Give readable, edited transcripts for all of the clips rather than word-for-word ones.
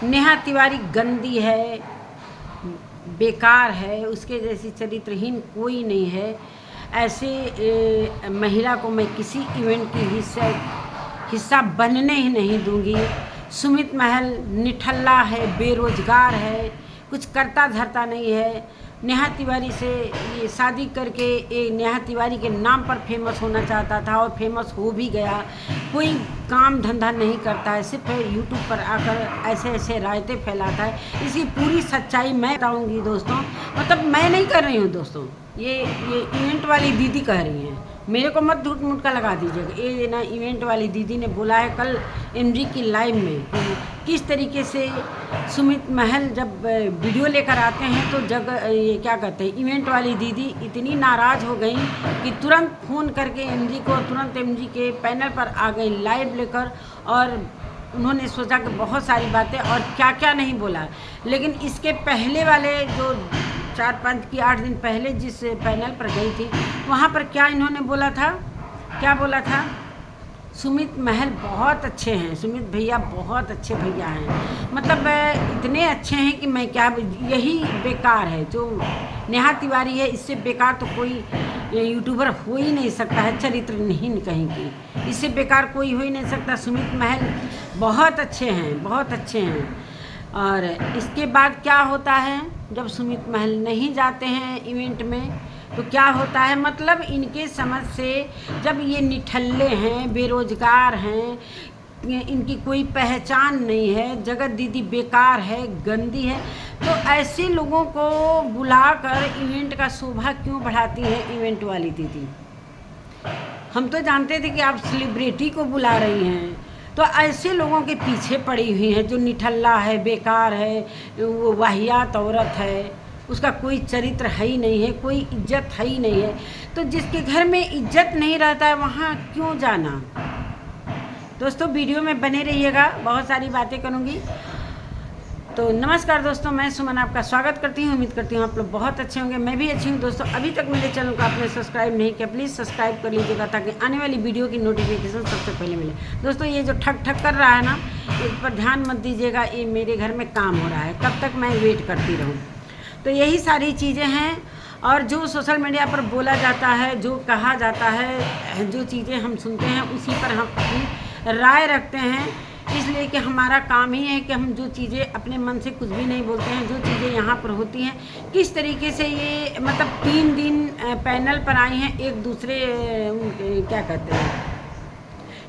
नेहा तिवारी गंदी है, बेकार है, उसके जैसी चरित्रहीन कोई नहीं है। ऐसे महिला को मैं किसी इवेंट की हिस्सा बनने ही नहीं दूंगी। सुमित महल निठल्ला है, बेरोजगार है, कुछ करता धरता नहीं है। नेहा तिवारी से ये शादी करके ये नेहा तिवारी के नाम पर फेमस होना चाहता था और फेमस हो भी गया। कोई काम धंधा नहीं करता है, सिर्फ यूट्यूब पर आकर ऐसे ऐसे रायते फैलाता है। इसकी पूरी सच्चाई मैं बताऊंगी दोस्तों, मतलब मैं नहीं कर रही हूँ दोस्तों, ये इवेंट वाली दीदी कह रही हैं। मेरे को मत झूठ मूठ का लगा दीजिएगा। ये ना इवेंट वाली दीदी ने बोला है कल एमजी की लाइव में कि किस तरीके से सुमित महल जब वीडियो लेकर आते हैं तो ये क्या कहते हैं, इवेंट वाली दीदी इतनी नाराज़ हो गई कि तुरंत फ़ोन करके एमजी को, तुरंत एमजी के पैनल पर आ गई लाइव लेकर। और उन्होंने सोचा कि बहुत सारी बातें और क्या क्या नहीं बोला। लेकिन इसके पहले वाले जो 4-5 की 8 दिन पहले जिस पैनल पर गई थी, वहाँ पर क्या इन्होंने बोला था, क्या बोला था, सुमित महल बहुत अच्छे हैं, सुमित भैया बहुत अच्छे भैया हैं, मतलब इतने अच्छे हैं कि मैं क्या, यही बेकार है जो नेहा तिवारी है। इससे बेकार तो कोई यूट्यूबर हो ही नहीं सकता है, चरित्रहीन कहीं की, इससे बेकार कोई हो ही नहीं सकता। सुमित महल बहुत अच्छे हैं, बहुत अच्छे हैं। और इसके बाद क्या होता है, जब सुमित महल नहीं जाते हैं इवेंट में तो क्या होता है, मतलब इनके समझ से जब ये निठल्ले हैं, बेरोजगार हैं, इनकी कोई पहचान नहीं है, जगत दीदी बेकार है, गंदी है, तो ऐसे लोगों को बुलाकर इवेंट का शोभा क्यों बढ़ाती है इवेंट वाली दीदी। हम तो जानते थे कि आप सेलिब्रिटी को बुला रही हैं, तो ऐसे लोगों के पीछे पड़ी हुई हैं जो निठल्ला है, बेकार है, वो वाहियात औरत है, उसका कोई चरित्र है ही नहीं है, कोई इज्जत है ही नहीं है। तो जिसके घर में इज्जत नहीं रहता है वहाँ क्यों जाना। दोस्तों वीडियो में बने रहिएगा, बहुत सारी बातें करूँगी। तो नमस्कार दोस्तों, मैं सुमन आपका स्वागत करती हूँ। उम्मीद करती हूँ आप लोग बहुत अच्छे होंगे, मैं भी अच्छी हूँ। दोस्तों अभी तक मेरे चैनल को आपने सब्सक्राइब नहीं किया, प्लीज़ सब्सक्राइब कर लीजिएगा ताकि आने वाली वीडियो की नोटिफिकेशन सबसे पहले मिले। दोस्तों ये जो ठक ठक कर रहा है ना, इस पर ध्यान मत दीजिएगा, ये मेरे घर में काम हो रहा है, कब तक मैं वेट करती रहूँ। तो यही सारी चीज़ें हैं। और जो सोशल मीडिया पर बोला जाता है, जो कहा जाता है, जो चीज़ें हम सुनते हैं उसी पर हम अपनी राय रखते हैं, इसलिए कि हमारा काम ही है कि हम जो चीज़ें अपने मन से कुछ भी नहीं बोलते हैं। जो चीज़ें यहाँ पर होती हैं, किस तरीके से ये मतलब 3 दिन पैनल पर आई हैं, एक दूसरे क्या कहते हैं,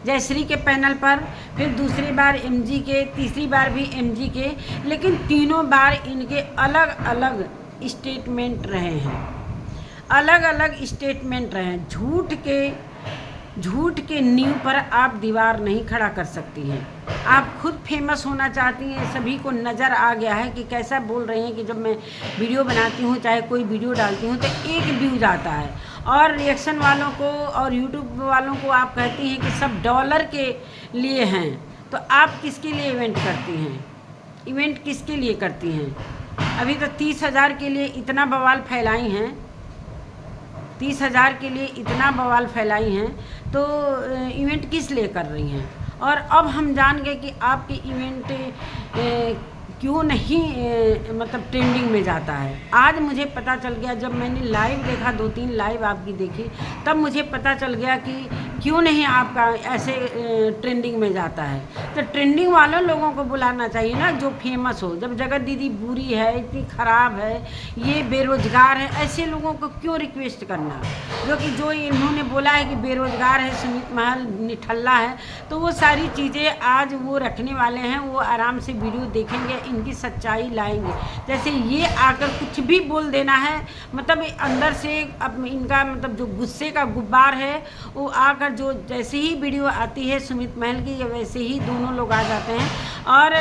जयश्री के पैनल पर, फिर दूसरी बार एमजी के, तीसरी बार भी एमजी के, लेकिन तीनों बार इनके अलग अलग स्टेटमेंट रहे हैं, अलग अलग स्टेटमेंट रहे हैं। झूठ के नींव पर आप दीवार नहीं खड़ा कर सकती हैं। आप खुद फेमस होना चाहती हैं, सभी को नज़र आ गया है कि कैसा बोल रही हैं कि जब मैं वीडियो बनाती हूँ, चाहे कोई वीडियो डालती हूँ, तो 1 व्यूज़ आता है और रिएक्शन वालों को और यूट्यूब वालों को आप कहती हैं कि सब डॉलर के लिए हैं। तो आप किसके लिए इवेंट करती हैं, इवेंट किसके लिए करती हैं। अभी तो 30,000 के लिए इतना बवाल फैलाई हैं, 30,000 के लिए इतना बवाल फैलाई हैं, तो इवेंट किस लिए कर रही हैं। और अब हम जान गए कि आपके इवेंट क्यों नहीं मतलब ट्रेंडिंग में जाता है। आज मुझे पता चल गया, जब मैंने लाइव देखा, 2-3 लाइव आपकी देखी, तब मुझे पता चल गया कि क्यों नहीं आपका ऐसे ट्रेंडिंग में जाता है। तो ट्रेंडिंग वालों लोगों को बुलाना चाहिए ना, जो फेमस हो। जब जगत दीदी बुरी है, इतनी ख़राब है, ये बेरोज़गार है, ऐसे लोगों को क्यों रिक्वेस्ट करना, जो इन्होंने बोला है कि बेरोज़गार है, सुमित महल निठल्ला है, तो वो सारी चीज़ें आज वो रखने वाले हैं, वो आराम से वीडियो देखेंगे, इनकी सच्चाई लाएंगे। जैसे ये आकर कुछ भी बोल देना है, मतलब अंदर से अब इनका मतलब जो गुस्से का गुब्बार है वो आकर, जो जैसे ही वीडियो आती है सुमित महल की, वैसे ही दोनों लोग आ जाते हैं। और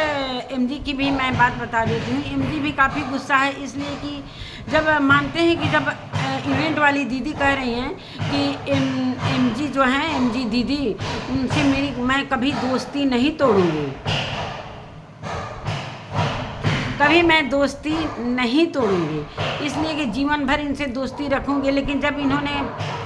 एमजी की भी मैं बात बता देती हूँ, एमजी भी काफ़ी गुस्सा है, इसलिए कि जब मानते हैं कि जब इवेंट वाली दीदी कह रही हैं कि एमजी जो हैं, एमजी दीदी, उनसे मैं कभी दोस्ती नहीं तोड़ूंगी। कभी मैं दोस्ती नहीं तोड़ूंगी, इसलिए कि जीवन भर इनसे दोस्ती रखूंगी। लेकिन जब इन्होंने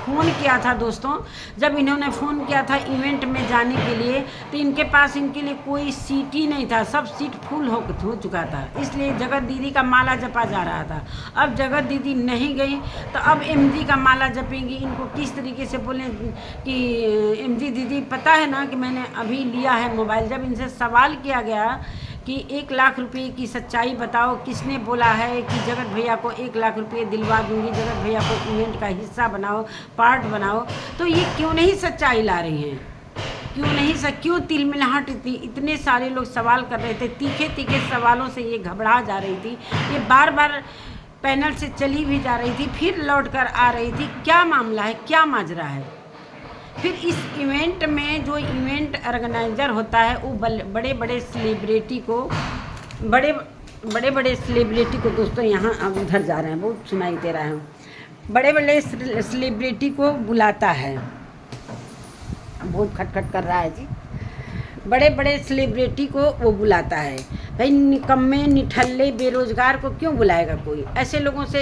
फ़ोन किया था दोस्तों, जब इन्होंने फ़ोन किया था इवेंट में जाने के लिए, तो इनके पास इनके लिए कोई सीट ही नहीं था, सब सीट फुल हो चुका था। इसलिए जगत दीदी का माला जपा जा रहा था। अब जगत दीदी नहीं गई तो अब एमजी का माला जपेंगी। इनको किस तरीके से बोलें कि एमजी दीदी पता है ना कि मैंने अभी लिया है मोबाइल। जब इनसे सवाल किया गया कि 1 लाख रुपए की सच्चाई बताओ, किसने बोला है कि जगत भैया को 1 लाख रुपए दिलवा दूंगी, जगत भैया को इवेंट का हिस्सा बनाओ, पार्ट बनाओ, तो ये क्यों नहीं सच्चाई ला रही हैं? क्यों तिलमिलाहट इतने सारे लोग सवाल कर रहे थे, तीखे तीखे सवालों से ये घबरा जा रही थी। ये बार बार पैनल से चली भी जा रही थी, फिर लौट कर आ रही थी। क्या मामला है, क्या माजरा है? फिर इस इवेंट में जो इवेंट ऑर्गेनाइज़र होता है वो बड़े बड़े सेलिब्रिटी को दोस्तों यहाँ अब उधर जा रहे हैं, बहुत सुनाई दे रहा है, बड़े बड़े सेलिब्रिटी को बुलाता है। बहुत खटखट कर रहा है जी। बड़े बड़े सेलिब्रिटी को वो बुलाता है। भाई निकम्मे निठल्ले बेरोज़गार को क्यों बुलाएगा कोई? ऐसे लोगों से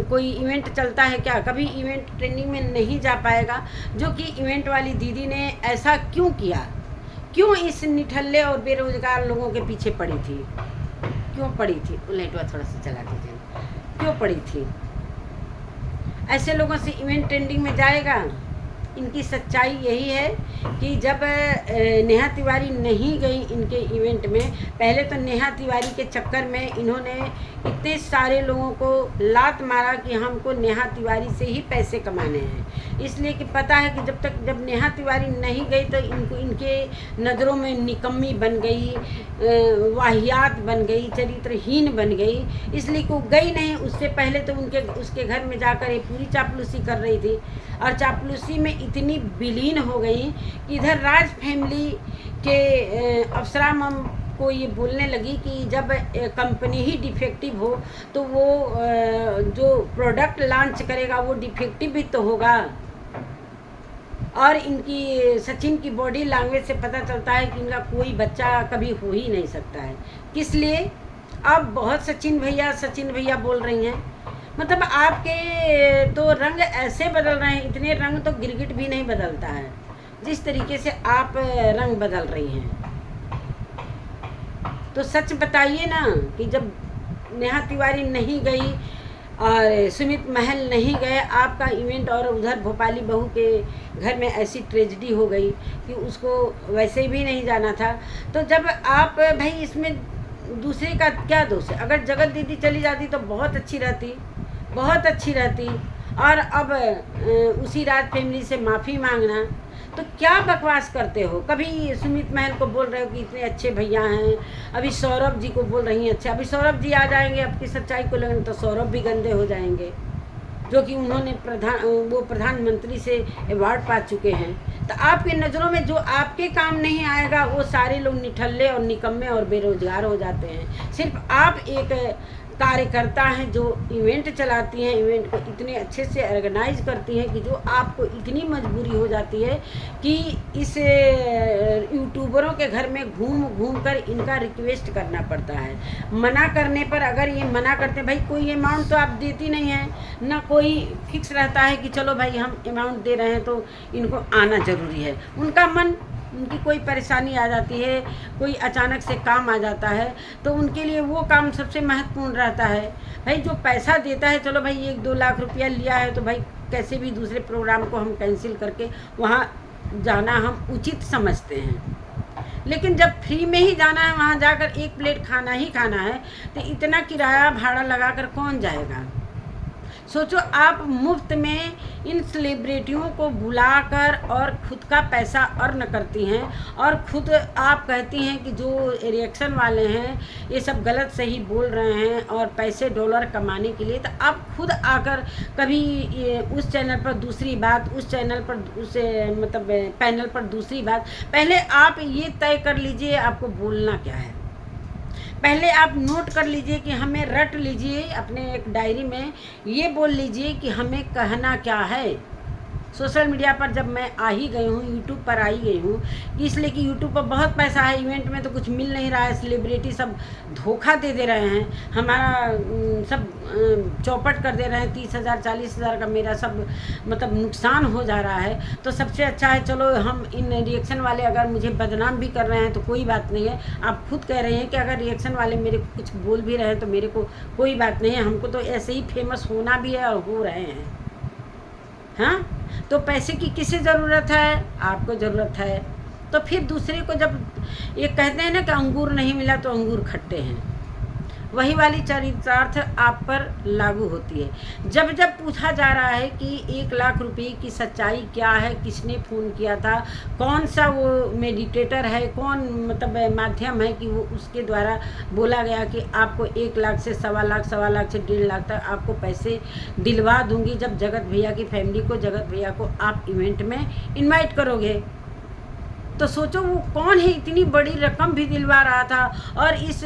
कोई इवेंट चलता है क्या? कभी इवेंट ट्रेनिंग में नहीं जा पाएगा। जो कि इवेंट वाली दीदी ने ऐसा क्यों किया? क्यों इस निठल्ले और बेरोज़गार लोगों के पीछे पड़ी थी? क्यों पड़ी थी? लाइटवा थोड़ा सा चला दीजिए। क्यों पड़ी थी? ऐसे लोगों से इवेंट ट्रेंडिंग में जाएगा? इनकी सच्चाई यही है कि जब नेहा तिवारी नहीं गई इनके इवेंट में, पहले तो नेहा तिवारी के चक्कर में इन्होंने इतने सारे लोगों को लात मारा कि हमको नेहा तिवारी से ही पैसे कमाने हैं। इसलिए कि पता है कि जब नेहा तिवारी नहीं गई तो इनके नज़रों में निकम्मी बन गई, वाहियात बन गई, चरित्रहीन बन गई। इसलिए कि वो गई नहीं। उससे पहले तो उसके घर में जाकर ये पूरी चापलूसी कर रही थी, और चापलूसी में इतनी विलीन हो गई कि इधर राज फैमिली के अफसरा मम को ये बोलने लगी कि जब कंपनी ही डिफेक्टिव हो तो वो जो प्रोडक्ट लॉन्च करेगा वो डिफेक्टिव भी तो होगा। और इनकी सचिन की बॉडी लैंग्वेज से पता चलता है कि इनका कोई बच्चा कभी हो ही नहीं सकता है। किस लिए? अब बहुत सचिन भैया बोल रही हैं। मतलब आपके तो रंग ऐसे बदल रहे हैं, इतने रंग तो गिरगिट भी नहीं बदलता है जिस तरीके से आप रंग बदल रही हैं। तो सच बताइए ना कि जब नेहा तिवारी नहीं गई और सुमित महल नहीं गए आपका इवेंट, और उधर भोपाली बहू के घर में ऐसी ट्रेजेडी हो गई कि उसको वैसे भी नहीं जाना था, तो जब आप भाई इसमें दूसरे का क्या दोष है? अगर जगत दीदी चली जाती तो बहुत अच्छी रहती। और अब उसी राज फैमिली से माफ़ी मांगना, तो क्या बकवास करते हो? कभी सुमित महल को बोल रहे हो कि इतने अच्छे भैया हैं, अभी सौरभ जी को बोल रही हैं। अच्छा, अभी सौरभ जी आ जाएंगे आपकी सच्चाई को लेकर तो सौरभ भी गंदे हो जाएंगे, जो कि उन्होंने प्रधानमंत्री से अवार्ड पा चुके हैं। तो आपकी नज़रों में जो आपके काम नहीं आएगा वो सारे लोग निठल्ले और निकम्मे और बेरोजगार हो जाते हैं। सिर्फ आप एक कार्यकर्ता हैं जो इवेंट चलाती हैं, इवेंट को इतने अच्छे से ऑर्गेनाइज करती हैं कि जो आपको इतनी मजबूरी हो जाती है कि इस यूट्यूबरों के घर में घूम कर इनका रिक्वेस्ट करना पड़ता है। मना करने पर अगर ये मना करते हैं, भाई कोई अमाउंट तो आप देती नहीं है ना, कोई फिक्स रहता है कि चलो भाई हम अमाउंट दे रहे हैं तो इनको आना ज़रूरी है। उनकी कोई परेशानी आ जाती है, कोई अचानक से काम आ जाता है, तो उनके लिए वो काम सबसे महत्वपूर्ण रहता है। भाई जो पैसा देता है, चलो भाई 1-2 लाख रुपया लिया है तो भाई कैसे भी दूसरे प्रोग्राम को हम कैंसिल करके वहाँ जाना हम उचित समझते हैं। लेकिन जब फ्री में ही जाना है, वहाँ जाकर 1 प्लेट खाना ही खाना है, तो इतना किराया भाड़ा लगाकर कौन जाएगा? सोचो, आप मुफ्त में इन सेलिब्रिटियों को बुलाकर और खुद का पैसा अर्न करती हैं, और खुद आप कहती हैं कि जो रिएक्शन वाले हैं ये सब गलत सही बोल रहे हैं और पैसे डॉलर कमाने के लिए, तो आप खुद आकर कभी उस चैनल पर दूसरी बात, उस चैनल पर उस मतलब पैनल पर दूसरी बात। पहले आप ये तय कर लीजिए आपको बोलना क्या है। पहले आप नोट कर लीजिए कि हमें रट लीजिए अपने एक डायरी में, ये बोल लीजिए कि हमें कहना क्या है। सोशल मीडिया पर जब मैं आ ही गई हूँ, यूट्यूब पर आ ही गई हूँ, कि इसलिए कि यूट्यूब पर बहुत पैसा है, इवेंट में तो कुछ मिल नहीं रहा है, सेलिब्रिटी सब धोखा दे रहे हैं, हमारा सब चौपट कर दे रहे हैं, 30,000 40,000 का मेरा सब मतलब नुकसान हो जा रहा है। तो सबसे अच्छा है चलो हम इन रिएक्शन वाले अगर मुझे बदनाम भी कर रहे हैं तो कोई बात नहीं है। आप खुद कह रहे हैं कि अगर रिएक्शन वाले मेरे को कुछ बोल भी रहे हैं तो मेरे को कोई बात नहीं है, हमको तो ऐसे ही फेमस होना भी है और हो रहे हैं। हाँ, तो पैसे की किसे ज़रूरत है? आपको ज़रूरत है। तो फिर दूसरे को जब ये कहते हैं ना कि अंगूर नहीं मिला तो अंगूर खट्टे हैं, वही वाली चरितार्थ आप पर लागू होती है। जब जब पूछा जा रहा है कि 1,00,000 रुपये की सच्चाई क्या है, किसने फ़ोन किया था, कौन सा वो मेडिटेटर है, कौन मतलब माध्यम है कि वो उसके द्वारा बोला गया कि आपको 1,00,000 से 1,25,00,000, 1,25,00,000 से 1,50,000 तक आपको पैसे दिलवा दूंगी जब जगत भैया की फैमिली को, जगत भैया को आप इवेंट में इन्वाइट करोगे। तो सोचो वो कौन है इतनी बड़ी रकम भी दिलवा रहा था और इस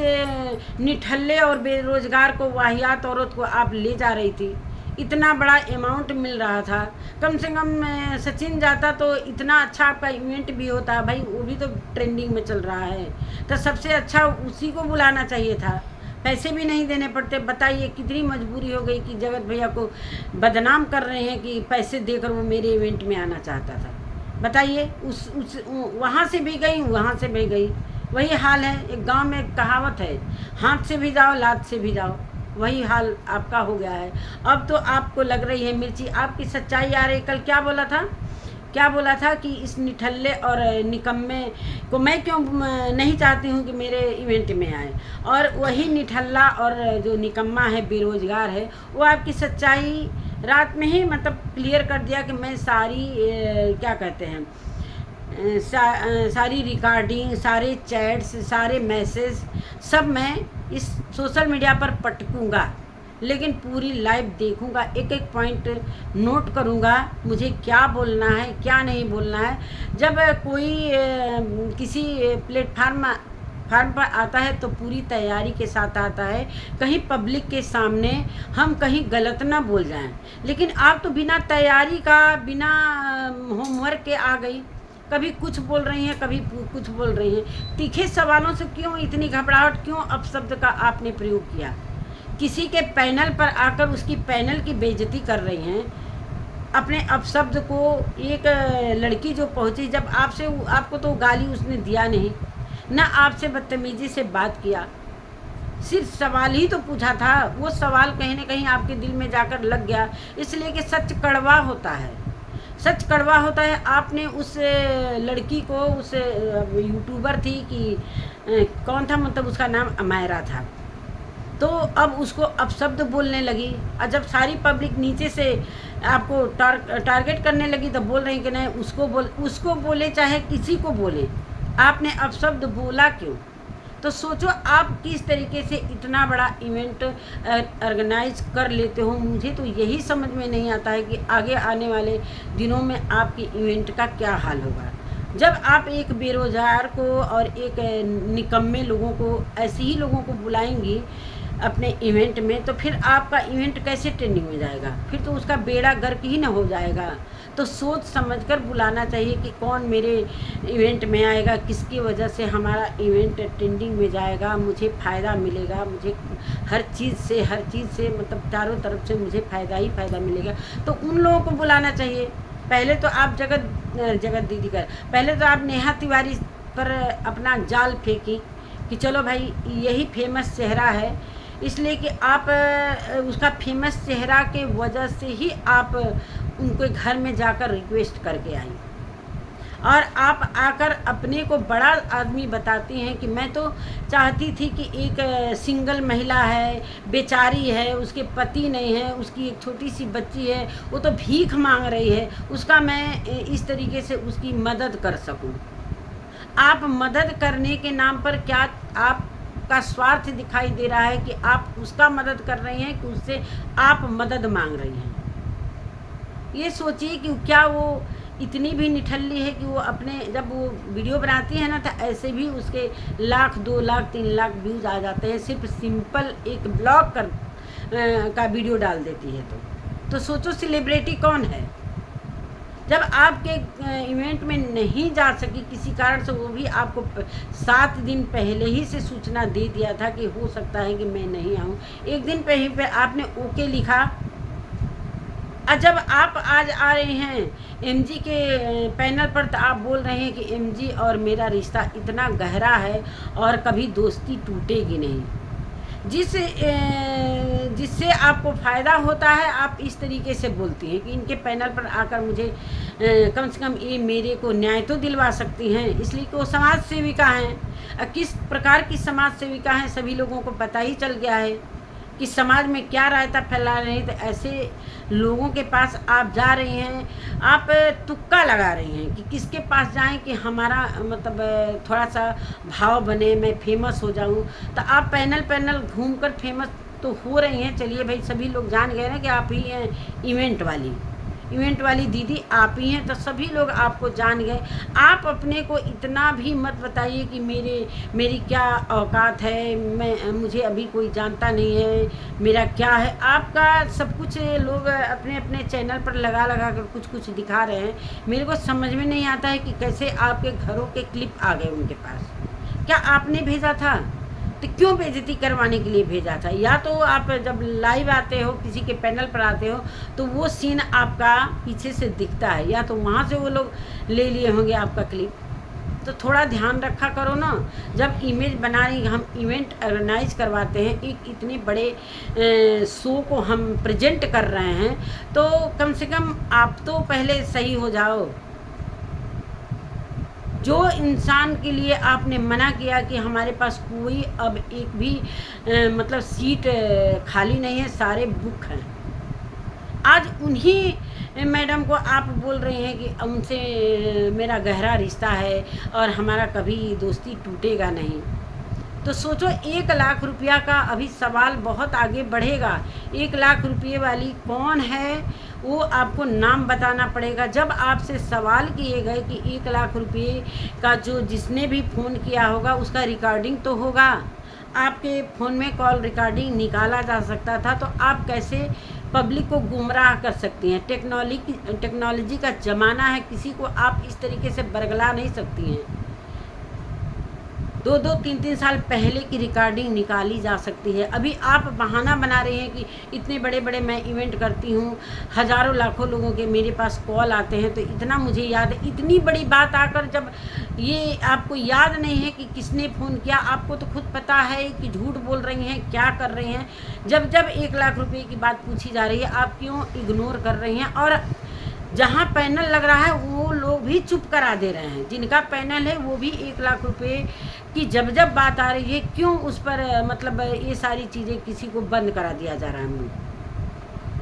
निठल्ले और बेरोजगार को, वाहियात औरत को आप ले जा रही थी। इतना बड़ा अमाउंट मिल रहा था, कम से कम सचिन जाता तो इतना अच्छा आपका इवेंट भी होता भाई, वो भी तो ट्रेंडिंग में चल रहा है। तो सबसे अच्छा उसी को बुलाना चाहिए था, पैसे भी नहीं देने पड़ते। बताइए कितनी मजबूरी हो गई कि जगत भैया को बदनाम कर रहे हैं कि पैसे देकर वो मेरे इवेंट में आना चाहता था। बताइए उस वहाँ से भी गई, वहाँ से भी गई, वही हाल है। एक गांव में एक कहावत है, हाथ से भी जाओ लात से भी जाओ, वही हाल आपका हो गया है। अब तो आपको लग रही है मिर्ची, आपकी सच्चाई आ रही। कल क्या बोला था कि इस निठल्ले और निकम्मे को मैं क्यों नहीं चाहती हूँ कि मेरे इवेंट में आए, और वही निठल्ला और जो निकम्मा है, बेरोजगार है, वो आपकी सच्चाई रात में ही मतलब क्लियर कर दिया कि मैं सारी क्या कहते हैं सारी रिकॉर्डिंग, सारे चैट्स, सारे मैसेज सब मैं इस सोशल मीडिया पर पटकूँगा, लेकिन पूरी लाइव देखूँगा, एक एक पॉइंट नोट करूँगा, मुझे क्या बोलना है क्या नहीं बोलना है। जब कोई किसी प्लेटफार्म पर आता है तो पूरी तैयारी के साथ आता है, कहीं पब्लिक के सामने हम कहीं गलत ना बोल जाएं। लेकिन आप तो बिना तैयारी का, बिना होमवर्क के आ गई, कभी कुछ बोल रही हैं, कभी कुछ बोल रही हैं। तीखे सवालों से क्यों इतनी घबराहट, क्यों अपशब्द का आपने प्रयोग किया? किसी के पैनल पर आकर उसकी पैनल की बेइज्जती कर रही हैं। अपने अपशब्द को, एक लड़की जो पहुंची, जब आपको तो गाली उसने दिया नहीं ना, आपसे बदतमीजी से बात किया, सिर्फ सवाल ही तो पूछा था। वो सवाल कहीं ना कहीं आपके दिल में जाकर लग गया, इसलिए कि सच कड़वा होता है, सच कड़वा होता है। आपने उस लड़की को, उस यूट्यूबर थी कि कौन था, मतलब उसका नाम अमायरा था, तो अब उसको अपशब्द बोलने लगी, और जब सारी पब्लिक नीचे से आपको टारगेट करने लगी तो बोल रही कि नहीं उसको बोले चाहे किसी को बोले, आपने अपशब्द बोला क्यों? तो सोचो आप किस तरीके से इतना बड़ा इवेंट ऑर्गेनाइज कर लेते हो। मुझे तो यही समझ में नहीं आता है कि आगे आने वाले दिनों में आपके इवेंट का क्या हाल होगा। जब आप एक बेरोज़गार को और एक निकम्मे लोगों को, ऐसे ही लोगों को बुलाएंगी अपने इवेंट में, तो फिर आपका इवेंट कैसे ट्रेंडिंग में जाएगा? फिर तो उसका बेड़ा गर्क ही ना हो जाएगा। तो सोच समझकर बुलाना चाहिए कि कौन मेरे इवेंट में आएगा, किसकी वजह से हमारा इवेंट ट्रेंडिंग में जाएगा, मुझे फ़ायदा मिलेगा, मुझे हर चीज़ से मतलब चारों तरफ से मुझे फ़ायदा ही फ़ायदा मिलेगा। तो उन लोगों को बुलाना चाहिए। पहले तो आप जगत दीदी पहले तो आप नेहा तिवारी पर अपना जाल फेंकी कि चलो भाई यही फेमस चेहरा है, इसलिए कि आप उसका फेमस चेहरा के वजह से ही आप उनके घर में जाकर रिक्वेस्ट करके आई, और आप आकर अपने को बड़ा आदमी बताती हैं कि मैं तो चाहती थी कि एक सिंगल महिला है, बेचारी है, उसके पति नहीं है, उसकी एक छोटी सी बच्ची है, वो तो भीख मांग रही है, उसका मैं इस तरीके से उसकी मदद कर सकूं। आप मदद करने के नाम पर क्या आपका स्वार्थ दिखाई दे रहा है कि आप उसका मदद कर रही हैं कि उससे आप मदद मांग रही हैं? ये सोचिए कि क्या वो इतनी भी निठल्ली है कि वो अपने, जब वो वीडियो बनाती है ना, तो ऐसे भी उसके 1,00,000, 2,00,000, 3,00,000 व्यूज़ आ जाते हैं, सिर्फ सिंपल एक ब्लॉग का वीडियो डाल देती है। तो सोचो सेलिब्रिटी कौन है? जब आपके इवेंट में नहीं जा सकी किसी कारण से, वो भी आपको 7 दिन पहले ही से सूचना दे दिया था कि हो सकता है कि मैं नहीं आऊँ, एक दिन पहले पे आपने ओके लिखा। और जब आप आज आ रहे हैं एमजी के पैनल पर, तो आप बोल रहे हैं कि एमजी और मेरा रिश्ता इतना गहरा है और कभी दोस्ती टूटेगी नहीं। जिससे आपको फ़ायदा होता है, आप इस तरीके से बोलती हैं कि इनके पैनल पर आकर मुझे कम से कम ये मेरे को न्याय तो दिलवा सकती हैं, इसलिए कि वो समाज सेविका हैं। किस प्रकार की समाज सेविका हैं सभी लोगों को पता ही चल गया है कि समाज में क्या रायता फैला रहे हैं। तो ऐसे लोगों के पास आप जा रही हैं, आप तुक्का लगा रही हैं कि किसके पास जाएं कि हमारा मतलब थोड़ा सा भाव बने, मैं फेमस हो जाऊं। तो आप पैनल घूमकर फेमस तो हो रही हैं। चलिए भाई, सभी लोग जान गए ना कि आप ही हैं इवेंट वाली दीदी, आप ही हैं, तो सभी लोग आपको जान गए। आप अपने को इतना भी मत बताइए कि मेरी क्या औकात है, मुझे अभी कोई जानता नहीं है, मेरा क्या है। आपका सब कुछ लोग अपने अपने चैनल पर लगा कर कुछ दिखा रहे हैं। मेरे को समझ में नहीं आता है कि कैसे आपके घरों के क्लिप आ गए उनके पास। क्या आपने भेजा था? तो क्यों बेइज्जती करवाने के लिए भेजा था? या तो आप जब लाइव आते हो, किसी के पैनल पर आते हो, तो वो सीन आपका पीछे से दिखता है, या तो वहाँ से वो लोग ले लिए होंगे आपका क्लिप। तो थोड़ा ध्यान रखा करो ना। जब इमेज बना रही, हम इवेंट ऑर्गेनाइज करवाते हैं, एक इतने बड़े शो को हम प्रेजेंट कर रहे हैं, तो कम से कम आप तो पहले सही हो जाओ। जो इंसान के लिए आपने मना किया कि हमारे पास कोई अब एक भी मतलब सीट खाली नहीं है, सारे बुक हैं, आज उन्हीं मैडम को आप बोल रहे हैं कि उनसे मेरा गहरा रिश्ता है और हमारा कभी दोस्ती टूटेगा नहीं। तो सोचो, 1 लाख रुपया का अभी सवाल बहुत आगे बढ़ेगा। 1 लाख रुपये वाली कौन है वो आपको नाम बताना पड़ेगा। जब आपसे सवाल किए गए कि 1 लाख रुपये का जो जिसने भी फ़ोन किया होगा उसका रिकॉर्डिंग तो होगा, आपके फ़ोन में कॉल रिकॉर्डिंग निकाला जा सकता था, तो आप कैसे पब्लिक को गुमराह कर सकती हैं? टेक्नोलॉजी का ज़माना है, किसी को आप इस तरीके से बरगला नहीं सकती हैं। 2-2, 3-3 साल पहले की रिकॉर्डिंग निकाली जा सकती है। अभी आप बहाना बना रहे हैं कि इतने बड़े बड़े मैं इवेंट करती हूँ, हज़ारों लाखों लोगों के मेरे पास कॉल आते हैं, तो इतना मुझे याद है। इतनी बड़ी बात आकर जब ये आपको याद नहीं है कि किसने फ़ोन किया, आपको तो खुद पता है कि झूठ बोल रही हैं, क्या कर रही हैं। जब 1 लाख रुपये की बात पूछी जा रही है, आप क्यों इग्नोर कर रही हैं? और जहाँ पैनल लग रहा है वो लोग भी चुप करा दे रहे हैं। जिनका पैनल है वो भी 1 लाख रुपये की जब बात आ रही है, क्यों उस पर मतलब ये सारी चीज़ें किसी को बंद करा दिया जा रहा है?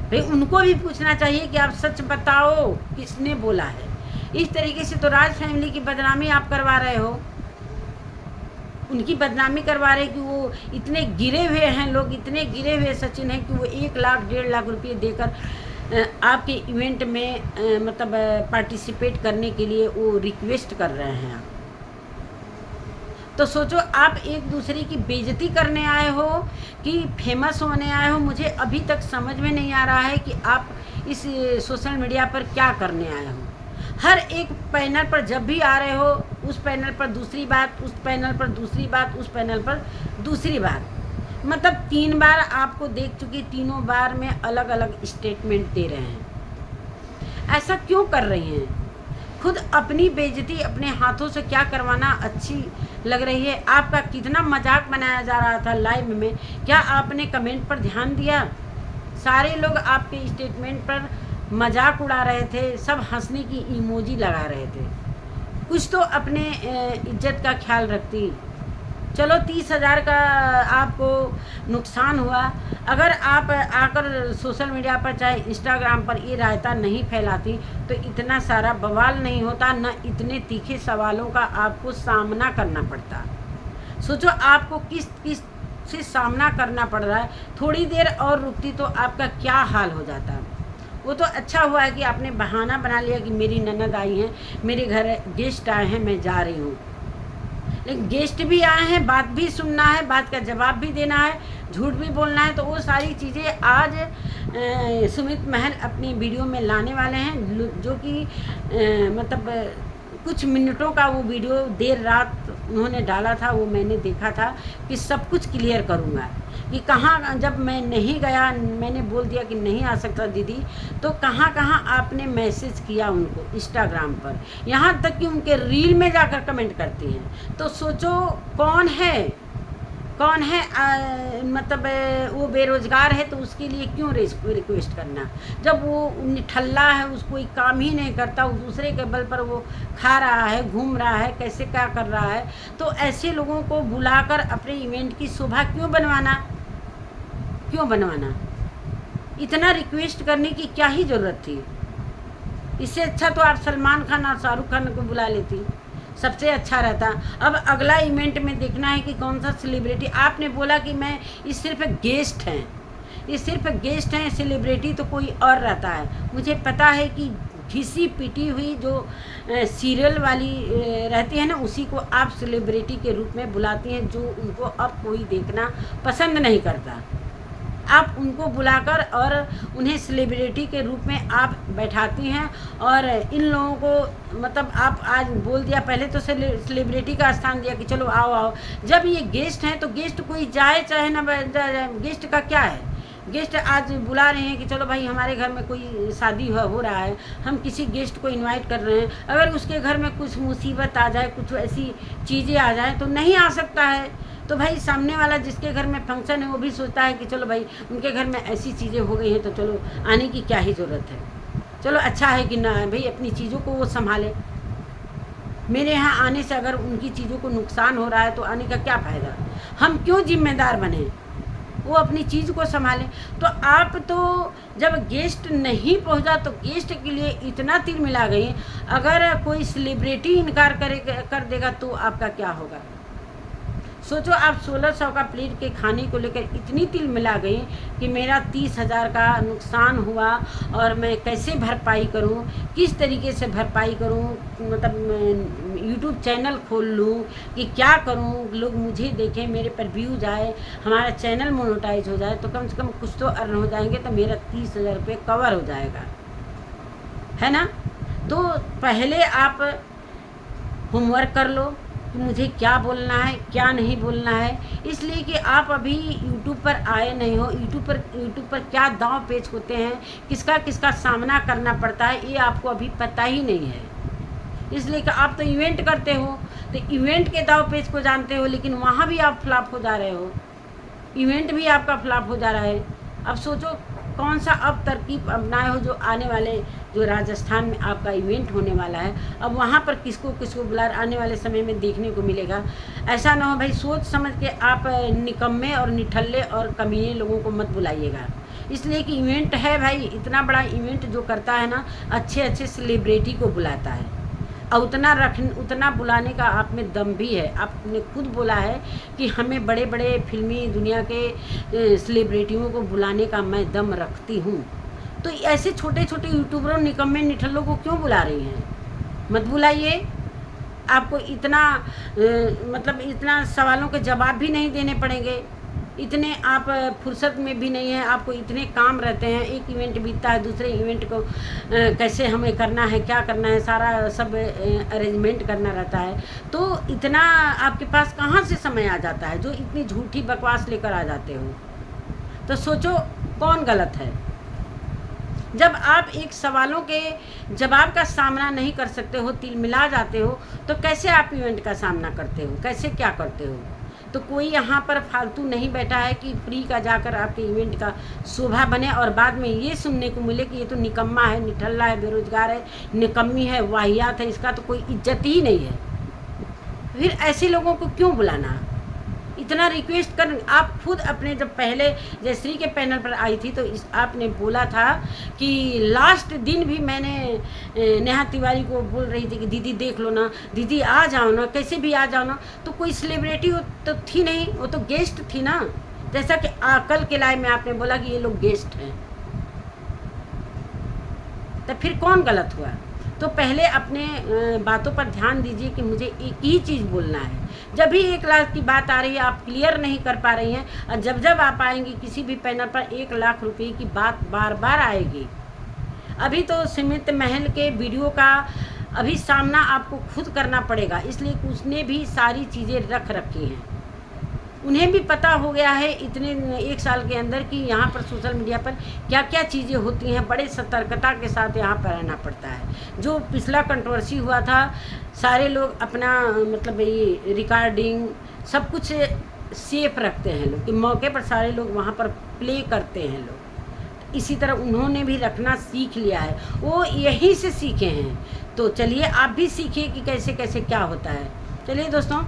भाई उनको भी पूछना चाहिए कि आप सच बताओ किसने बोला है। इस तरीके से तो राज फैमिली की बदनामी आप करवा रहे हो, उनकी बदनामी करवा रहे कि वो इतने गिरे हुए हैं, लोग इतने गिरे हुए सचिन हैं कि वो 1 लाख 1.5 लाख रुपये देकर आपके इवेंट में मतलब पार्टिसिपेट करने के लिए वो रिक्वेस्ट कर रहे हैं। तो सोचो, आप एक दूसरे की बेइज्जती करने आए हो कि फेमस होने आए हो। मुझे अभी तक समझ में नहीं आ रहा है कि आप इस सोशल मीडिया पर क्या करने आए हो। हर एक पैनल पर जब भी आ रहे हो, उस पैनल पर दूसरी बात, उस पैनल पर दूसरी बात, उस पैनल पर दूसरी बात, मतलब 3 बार आपको देख चुकी, तीनों बार में अलग अलग स्टेटमेंट दे रहे हैं। ऐसा क्यों कर रही हैं? खुद अपनी बेइज्जती अपने हाथों से क्या करवाना अच्छी लग रही है? आपका कितना मजाक बनाया जा रहा था लाइव में, क्या आपने कमेंट पर ध्यान दिया? सारे लोग आपके स्टेटमेंट पर मजाक उड़ा रहे थे, सब हंसने की इमोजी लगा रहे थे। कुछ तो अपने इज्जत का ख्याल रखती। चलो 30,000 का आपको नुकसान हुआ। अगर आप आकर सोशल मीडिया पर चाहे इंस्टाग्राम पर ये रायता नहीं फैलाती तो इतना सारा बवाल नहीं होता, न इतने तीखे सवालों का आपको सामना करना पड़ता। सोचो, आपको किस से सामना करना पड़ रहा है। थोड़ी देर और रुकती तो आपका क्या हाल हो जाता। वो तो अच्छा हुआ है कि आपने बहाना बना लिया कि मेरी ननद आई हैं, मेरे घर गेस्ट आए हैं, मैं जा रही हूँ। लेकिन गेस्ट भी आए हैं, बात भी सुनना है, बात का जवाब भी देना है, झूठ भी बोलना है। तो वो सारी चीज़ें आज सुमित महल अपनी वीडियो में लाने वाले हैं, जो कि मतलब कुछ मिनटों का वो वीडियो देर रात उन्होंने डाला था, वो मैंने देखा था कि सब कुछ क्लियर करूँगा कि कहाँ, जब मैं नहीं गया, मैंने बोल दिया कि नहीं आ सकता दीदी, तो कहाँ कहाँ आपने मैसेज किया उनको इंस्टाग्राम पर, यहाँ तक कि उनके रील में जाकर कमेंट करती हैं। तो सोचो कौन है मतलब वो बेरोज़गार है तो उसके लिए क्यों रिक्वेस्ट करना, जब वो निठल्ला है, उसको कोई काम ही नहीं करता, वो दूसरे के बल पर वो खा रहा है, घूम रहा है, कैसे क्या कर रहा है। तो ऐसे लोगों को बुलाकर अपने इवेंट की शोभा क्यों बनवाना, इतना रिक्वेस्ट करने की क्या ही ज़रूरत थी। इससे अच्छा तो आप सलमान खान और शाहरुख खान को बुला लेती, सबसे अच्छा रहता। अब अगला इवेंट में देखना है कि कौन सा सेलिब्रिटी। आपने बोला कि मैं ये सिर्फ गेस्ट हैं, सेलिब्रिटी तो कोई और रहता है। मुझे पता है कि घिसी पिटी हुई जो सीरियल वाली रहती है ना, उसी को आप सेलिब्रिटी के रूप में बुलाती हैं, जो उनको अब कोई देखना पसंद नहीं करता। आप उनको बुलाकर और उन्हें सेलिब्रिटी के रूप में आप बैठाती हैं, और इन लोगों को मतलब आप आज बोल दिया, पहले तो सेलिब्रिटी का स्थान दिया कि चलो आओ। जब ये गेस्ट हैं तो गेस्ट कोई जाए चाहे ना जाए, गेस्ट का क्या है। गेस्ट आज बुला रहे हैं कि चलो भाई हमारे घर में कोई शादी हो रहा है, हम किसी गेस्ट को इनवाइट कर रहे हैं, अगर उसके घर में कुछ मुसीबत आ जाए, कुछ ऐसी चीज़ें आ जाए तो नहीं आ सकता है। तो भाई सामने वाला जिसके घर में फंक्शन है वो भी सोचता है कि चलो भाई उनके घर में ऐसी चीज़ें हो गई हैं तो चलो आने की क्या ही ज़रूरत है, चलो अच्छा है कि ना भाई अपनी चीज़ों को वो संभाले। मेरे यहाँ आने से अगर उनकी चीज़ों को नुकसान हो रहा है तो आने का क्या फ़ायदा, हम क्यों जिम्मेदार बने, वो अपनी चीज़ को संभालें। तो आप तो जब गेस्ट नहीं पहुंचा तो गेस्ट के लिए इतना तिल मिला गई, अगर कोई सेलिब्रिटी इनकार कर देगा तो आपका क्या होगा। सोचो आप 1600 का प्लेट के खाने को लेकर इतनी तिल मिला गई कि मेरा 30,000 का नुकसान हुआ और मैं कैसे भरपाई करूं, किस तरीके से भरपाई करूं, मतलब यूट्यूब चैनल खोल लूं कि क्या करूं, लोग मुझे देखें, मेरे पर व्यूज आए, हमारा चैनल मोनेटाइज हो जाए, तो कम से कम कुछ तो अर्न हो जाएंगे, तो मेरा 30,000 रुपये कवर हो जाएगा, है ना। तो पहले आप होमवर्क कर लो कि मुझे क्या बोलना है क्या नहीं बोलना है, इसलिए कि आप अभी यूट्यूब पर आए नहीं हो। यूट्यूब पर क्या दांव पेच होते हैं, किसका सामना करना पड़ता है, ये आपको अभी पता ही नहीं है। इसलिए कि आप तो इवेंट करते हो तो इवेंट के दांव पेच को जानते हो, लेकिन वहाँ भी आप फ्लॉप हो जा रहे हो, इवेंट भी आपका फ्लॉप हो जा रहा है। अब सोचो कौन सा अब तरकीब अपनाए हो, जो आने वाले जो राजस्थान में आपका इवेंट होने वाला है, अब वहाँ पर किसको बुला आने वाले समय में देखने को मिलेगा। ऐसा ना हो भाई सोच समझ के आप निकम्मे और निठल्ले और कमीने लोगों को मत बुलाइएगा, इसलिए कि इवेंट है भाई, इतना बड़ा इवेंट जो करता है ना, अच्छे सेलिब्रिटी को बुलाता है, और उतना बुलाने का आप में दम भी है। आपने खुद बोला है कि हमें बड़े बड़े फिल्मी दुनिया के सेलिब्रिटियों को बुलाने का मैं दम रखती हूँ। तो ऐसे छोटे यूट्यूबरों निकम्मे निठल्लों को क्यों बुला रही हैं, मत बुलाइए। आपको इतना मतलब इतना सवालों के जवाब भी नहीं देने पड़ेंगे, इतने आप फुर्सत में भी नहीं हैं, आपको इतने काम रहते हैं, एक इवेंट बीतता है दूसरे इवेंट को कैसे हमें करना है, क्या करना है, सारा सब अरेंजमेंट करना रहता है। तो इतना आपके पास कहाँ से समय आ जाता है जो इतनी झूठी बकवास लेकर आ जाते हो। तो सोचो कौन गलत है। जब आप एक सवालों के जवाब का सामना नहीं कर सकते हो, तिलमिला जाते हो, तो कैसे आप इवेंट का सामना करते हो, कैसे क्या करते हो। तो कोई यहाँ पर फालतू नहीं बैठा है कि फ्री का जाकर आपके इवेंट का शोभा बने और बाद में ये सुनने को मिले कि ये तो निकम्मा है, निठल्ला है, बेरोजगार है, निकम्मी है, वाहियात है, इसका तो कोई इज्जत ही नहीं है। फिर ऐसे लोगों को क्यों बुलाना। इतना रिक्वेस्ट कर आप खुद अपने जब पहले जयश्री के पैनल पर आई थी तो आपने बोला था कि लास्ट दिन भी मैंने नेहा तिवारी को बोल रही थी कि दीदी देख लो ना, दीदी आ जाओ ना, कैसे भी आ जाओ ना। तो कोई सेलिब्रिटी तो थी नहीं, वो तो गेस्ट थी ना। जैसा कि कल के लाइव में आपने बोला कि ये लोग गेस्ट हैं, तो फिर कौन गलत हुआ। तो पहले अपने बातों पर ध्यान दीजिए कि मुझे एक ही चीज़ बोलना है। जब भी 1 लाख की बात आ रही है, आप क्लियर नहीं कर पा रही हैं, और जब जब आप आएंगी किसी भी पैनल पर 1 लाख रुपए की बात बार बार आएगी। अभी तो सीमित महल के वीडियो का अभी सामना आपको खुद करना पड़ेगा, इसलिए उसने भी सारी चीज़ें रख रखी हैं। उन्हें भी पता हो गया है इतने 1 साल के अंदर कि यहाँ पर सोशल मीडिया पर क्या क्या चीज़ें होती हैं। बड़े सतर्कता के साथ यहाँ पर रहना पड़ता है। जो पिछला कंट्रोवर्सी हुआ था, सारे लोग अपना मतलब ये रिकॉर्डिंग सब कुछ सेफ रखते हैं लोग, कि मौके पर सारे लोग वहाँ पर प्ले करते हैं लोग। इसी तरह उन्होंने भी रखना सीख लिया है, वो यहीं से सीखे हैं। तो चलिए आप भी सीखिए कि कैसे कैसे क्या होता है। चलिए दोस्तों,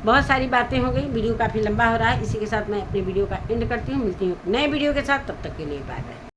बहुत सारी बातें हो गई, वीडियो काफ़ी लंबा हो रहा है। इसी के साथ मैं अपने वीडियो का एंड करती हूँ। मिलती हूँ नए वीडियो के साथ, तब तक के लिए बाय बाय।